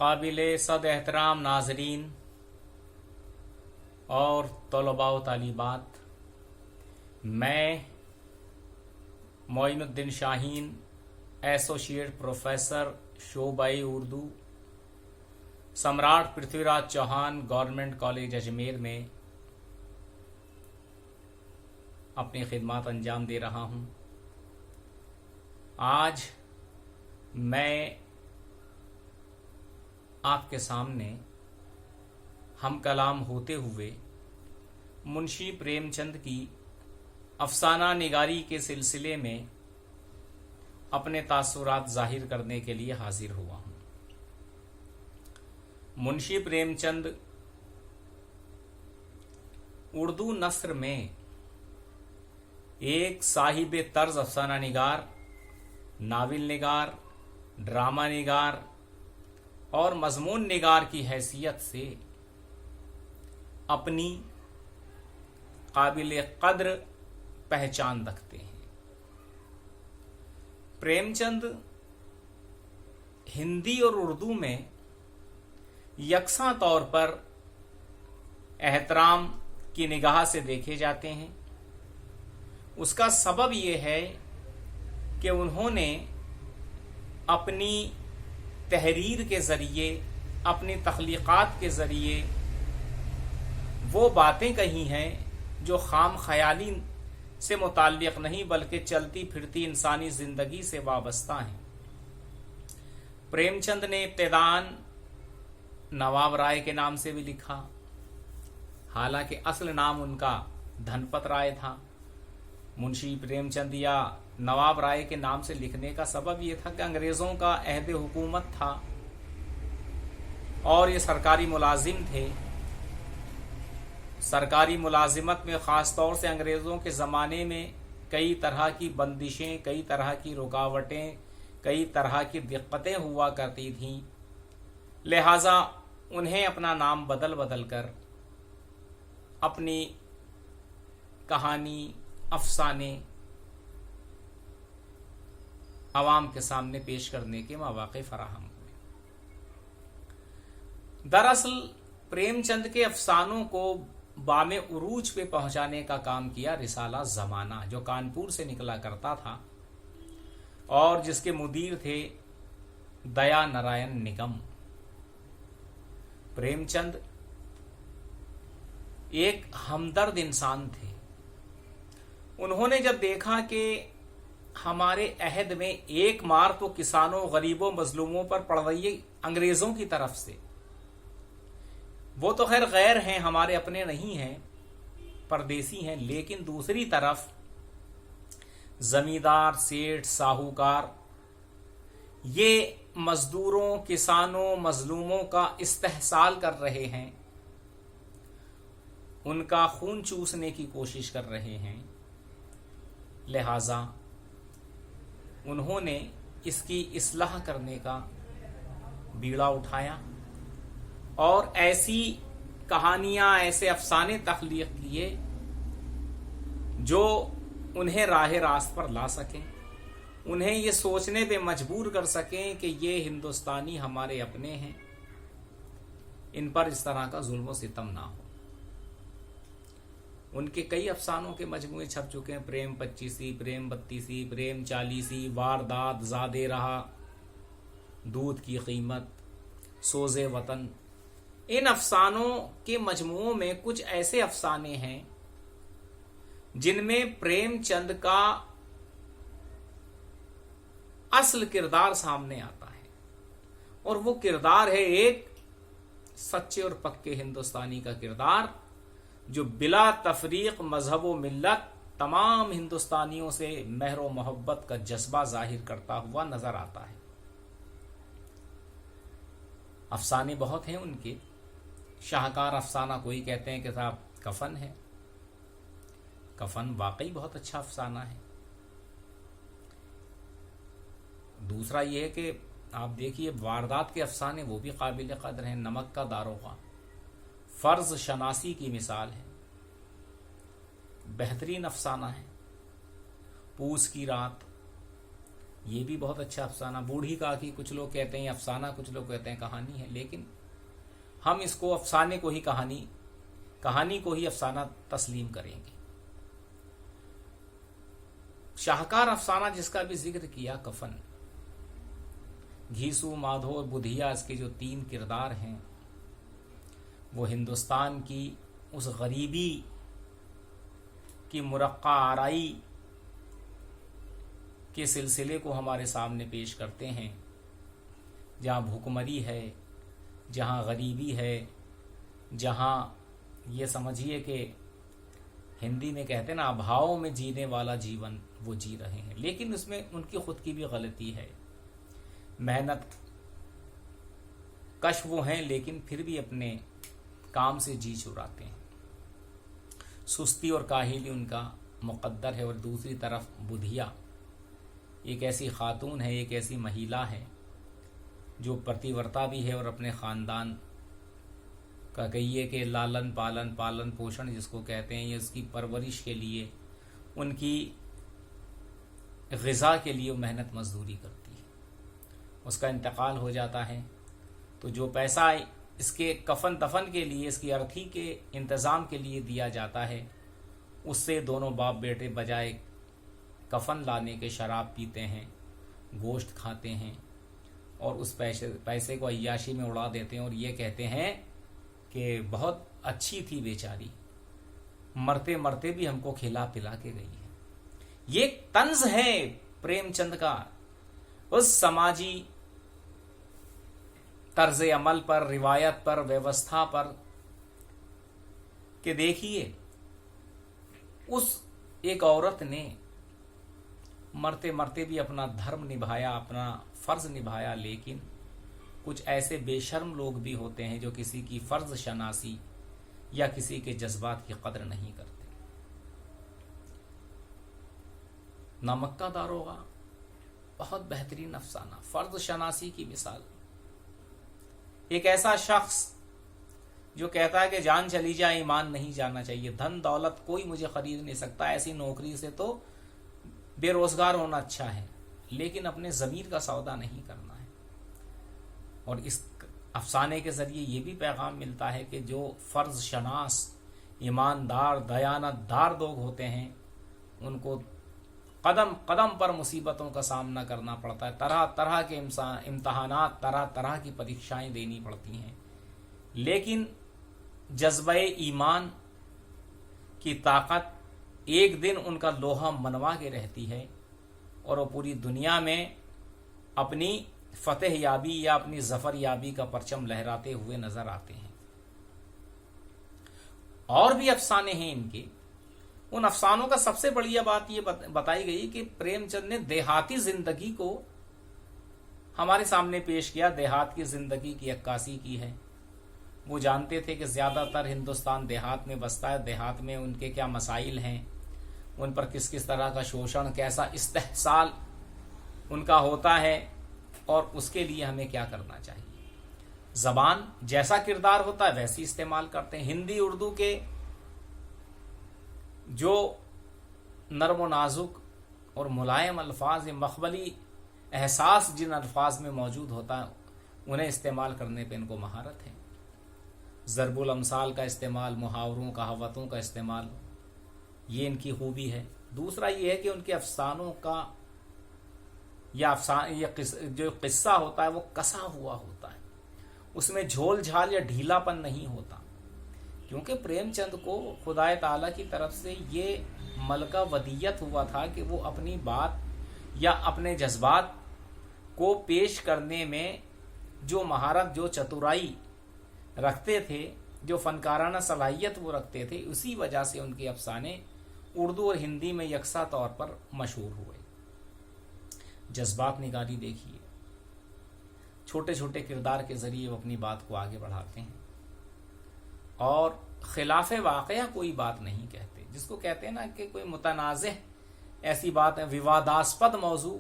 काबिले सद एहतराम नाजरीन और तलबा व तालिबात, मैं मोइनुद्दीन शाहीन, एसोसिएट प्रोफेसर शोबाई उर्दू, सम्राट पृथ्वीराज चौहान गवर्नमेंट कॉलेज अजमेर में अपनी खिदमत अंजाम दे रहा हूँ। आज मैं आपके सामने हम कलाम होते हुए मुंशी प्रेमचंद की अफसाना निगारी के सिलसिले में अपने तासुरात जाहिर करने के लिए हाजिर हुआ हूँ। मुंशी प्रेमचंद उर्दू नस्र में एक साहिब तर्ज अफसाना निगार, नाविल निगार, ड्रामा निगार और मजमून निगार की हैसियत से अपनी काबिल कद्र पहचान रखते हैं। प्रेमचंद हिंदी और उर्दू में यकसा तौर पर एहतराम की निगाह से देखे जाते हैं। उसका सबब यह है कि उन्होंने अपनी तहरीर के ज़रिए, अपनी तख्लीक़ात के ज़रिए वो बातें कही हैं जो खाम ख्याली से मुताल्लिक़ नहीं बल्कि चलती फिरती इंसानी ज़िंदगी से वाबस्ता हैं। प्रेमचंद ने इब्तिदान नवाब राय के नाम से भी लिखा, हालांकि असल नाम उनका धनपत राय था। मुंशी प्रेमचंद या नवाब राय के नाम से लिखने का सबब यह था कि अंग्रेजों का अहद हुकूमत था और ये सरकारी मुलाजिम थे। सरकारी मुलाजिमत में ख़ास तौर से अंग्रेज़ों के ज़माने में कई तरह की बंदिशें, कई तरह की रुकावटें, कई तरह की दिक्कतें हुआ करती थीं। लिहाजा उन्हें अपना नाम बदल बदल कर अपनी कहानी, अफसाने आवाम के सामने पेश करने के मौक़े फराहम हुए। दरअसल प्रेमचंद के अफसानों को बामे उरूज पे पहुंचाने का काम किया रिसाला ज़माना, जो कानपुर से निकला करता था और जिसके मुदीर थे दया नारायण निगम। प्रेमचंद एक हमदर्द इंसान थे। उन्होंने जब देखा कि हमारे अहद में एक मार तो किसानों, गरीबों, मजलूमों पर पड़ रही है अंग्रेजों की तरफ से, वो तो खैर गैर हैं, हमारे अपने नहीं हैं, परदेसी हैं, लेकिन दूसरी तरफ जमींदार, सेठ, साहूकार ये मजदूरों, किसानों, मजलूमों का इस्तेहसाल कर रहे हैं, उनका खून चूसने की कोशिश कर रहे हैं। लिहाजा उन्होंने इसकी इस्लाह करने का बीड़ा उठाया और ऐसी कहानियां, ऐसे अफसाने तख्लीक किए जो उन्हें राह रास्त पर ला सकें, उन्हें ये सोचने पे मजबूर कर सकें कि ये हिंदुस्तानी हमारे अपने हैं, इन पर इस तरह का जुल्म व सितम ना हो। उनके कई अफसानों के मजमूए छप चुके हैं। प्रेम 25, प्रेम 32, प्रेम 40, वारदात, ज़ादे रहा, दूध की कीमत, सोज़े वतन। इन अफसानों के मजमुओं में कुछ ऐसे अफसाने हैं जिनमें प्रेमचंद का असल किरदार सामने आता है और वो किरदार है एक सच्चे और पक्के हिंदुस्तानी का किरदार, जो बिला तफरीक मजहब व मिल्लत तमाम हिंदुस्तानियों से मेहर व मोहब्बत का जज्बा जाहिर करता हुआ नजर आता है। अफसाने बहुत हैं उनके। शाहकार अफसाना कोई कहते हैं कि साहब कफन है। कफन वाकई बहुत अच्छा अफसाना है। दूसरा यह है कि आप देखिए वारदात के अफसाने वो भी काबिल कद्र हैं। नमक का दारोगा फर्ज शनासी की मिसाल है, बेहतरीन अफसाना है। पूस की रात, ये भी बहुत अच्छा अफसाना। बूढ़ी काकी कुछ लोग कहते हैं अफसाना, कुछ लोग कहते हैं कहानी है, लेकिन हम इसको अफसाने को ही कहानी को ही अफसाना तस्लीम करेंगे। शाहकार अफसाना जिसका भी जिक्र किया, कफन, घीसू, माधो और बुधिया, इसके जो 3 किरदार हैं, वो हिंदुस्तान की उस गरीबी की मुरक्का आराई के सिलसिले को हमारे सामने पेश करते हैं, जहाँ भूखमरी है, जहाँ गरीबी है, जहाँ ये समझिए कि हिंदी में कहते हैं ना, अभाव में जीने वाला जीवन वो जी रहे हैं। लेकिन उसमें उनकी खुद की भी गलती है। मेहनत कश वो हैं, लेकिन फिर भी अपने काम से जी चुराते हैं। सुस्ती और काहिली उनका मुकद्दर है। और दूसरी तरफ बुधिया एक ऐसी खातून है, एक ऐसी महिला है जो प्रतिवर्ता भी है और अपने ख़ानदान का कहिए कि लालन पालन पोषण जिसको कहते हैं, ये उसकी परवरिश के लिए, उनकी ग़िज़ा के लिए वो मेहनत मजदूरी करती है। उसका इंतकाल हो जाता है तो जो पैसा इसके कफन दफन के लिए, इसकी अर्थी के इंतज़ाम के लिए दिया जाता है, उससे दोनों बाप बेटे बजाय कफन लाने के शराब पीते हैं, गोश्त खाते हैं और उस पैसे को अय्याशी में उड़ा देते हैं और ये कहते हैं कि बहुत अच्छी थी बेचारी, मरते मरते भी हमको खिला पिला के गई है। ये तंज है प्रेमचंद का उस समाजी तर्ज अमल पर, रिवायत पर, व्यवस्था पर कि देखिए उस एक औरत ने मरते मरते भी अपना धर्म निभाया, अपना फर्ज निभाया। लेकिन कुछ ऐसे बेशर्म लोग भी होते हैं जो किसी की फर्ज शनासी या किसी के जज्बात की कदर नहीं करते। नमक्का दारोगा बहुत बेहतरीन अफसाना, फर्ज शनासी की मिसाल। एक ऐसा शख्स जो कहता है कि जान चली जाए ईमान नहीं जाना चाहिए, धन दौलत कोई मुझे खरीद नहीं सकता, ऐसी नौकरी से तो बेरोजगार होना अच्छा है, लेकिन अपने ज़मीर का सौदा नहीं करना है। और इस अफसाने के ज़रिए ये भी पैगाम मिलता है कि जो फ़र्ज शनास, ईमानदार, दयानतदार लोग होते हैं, उनको कदम कदम पर मुसीबतों का सामना करना पड़ता है, तरह तरह के इम्तहानात, तरह तरह की परीक्षाएं देनी पड़ती हैं। लेकिन जज्बे ईमान की ताकत एक दिन उनका लोहा मनवा के रहती है और वो पूरी दुनिया में अपनी फतेह याबी या अपनी जफर याबी का परचम लहराते हुए नजर आते हैं। और भी अफसाने हैं इनके। उन अफसानों का सबसे बढ़िया बात ये बताई गई कि प्रेमचंद ने देहाती जिंदगी को हमारे सामने पेश किया, देहात की जिंदगी की अक्कासी की है। वो जानते थे कि ज्यादातर हिंदुस्तान देहात में बसता है, देहात में उनके क्या मसाइल हैं, उन पर किस किस तरह का शोषण, कैसा इस्तेहसाल उनका होता है और उसके लिए हमें क्या करना चाहिए। जबान जैसा किरदार होता है वैसी इस्तेमाल करते हैं। हिंदी उर्दू के जो नरम व नाजुक और मुलायम अल्फाज, मखबली एहसास जिन अल्फाज में मौजूद होता है, उन्हें इस्तेमाल करने पे इनको महारत है। ज़रबुल अमसाल का इस्तेमाल, मुहावरों, कहावतों का इस्तेमाल, ये इनकी खूबी है। दूसरा ये है कि उनके अफसानों का या जो किस्सा होता है वो कसा हुआ होता है, उसमें झोल झाल या ढीलापन नहीं होता। क्योंकि प्रेमचंद को खुदाए ताला की तरफ से ये मलका वदीयत हुआ था कि वो अपनी बात या अपने जज्बात को पेश करने में जो महारत, जो चतुराई रखते थे, जो फनकाराना सलाहियत वो रखते थे, उसी वजह से उनके अफसाने उर्दू और हिंदी में यकसा तौर पर मशहूर हुए। जज्बात निगारी देखिए, छोटे छोटे किरदार के जरिए वो अपनी बात को आगे बढ़ाते हैं और खिलाफ वाक़या कोई बात नहीं कहते। जिसको कहते हैं ना कि कोई मुतनाज़े ऐसी बात है, विवादास्पद मौजू,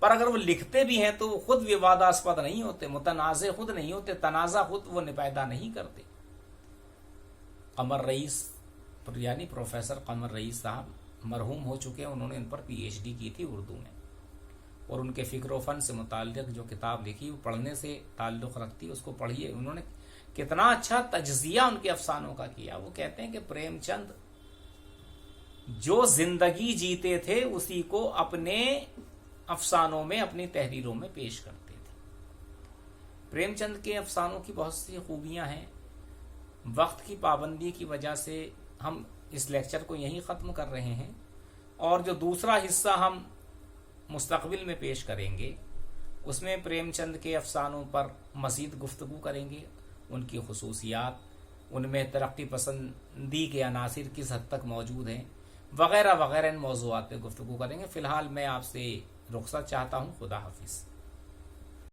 पर अगर वो लिखते भी हैं तो वो खुद विवादास्पद नहीं होते, मुतनाज़े खुद नहीं होते, तनाज़ा खुद वो पैदा नहीं करते। कमर रईस यानी प्रोफेसर कमर रईस साहब मरहूम हो चुके हैं, उन्होंने इन पर PhD की थी उर्दू में। और उनके फ़िक्र फ़न से मुताल्लिक़ जो किताब लिखी वो पढ़ने से ताल्लुक़ रखती है, उसको पढ़िए। उन्होंने कितना अच्छा तज्ज़िया उनके अफसानों का किया। वो कहते हैं कि प्रेमचंद जो जिंदगी जीते थे उसी को अपने अफसानों में, अपनी तहरीरों में पेश करते थे। प्रेमचंद के अफसानों की बहुत सी खूबियां हैं। वक्त की पाबंदी की वजह से हम इस लेक्चर को यहीं ख़त्म कर रहे हैं, और जो दूसरा हिस्सा हम मुस्तक़बिल में पेश करेंगे उसमें प्रेमचंद के अफसानों पर मज़ीद गुफ्तगू करेंगे, उनकी खुसूसियात, उनमें तरक्की पसंदी के अनासिर किस हद तक मौजूद हैं, वगैरह वगैरह इन मौज़ूआत पे गुफ्तगू करेंगे। फ़िलहाल मैं आपसे रुख़सत चाहता हूँ। खुदा हाफिज़।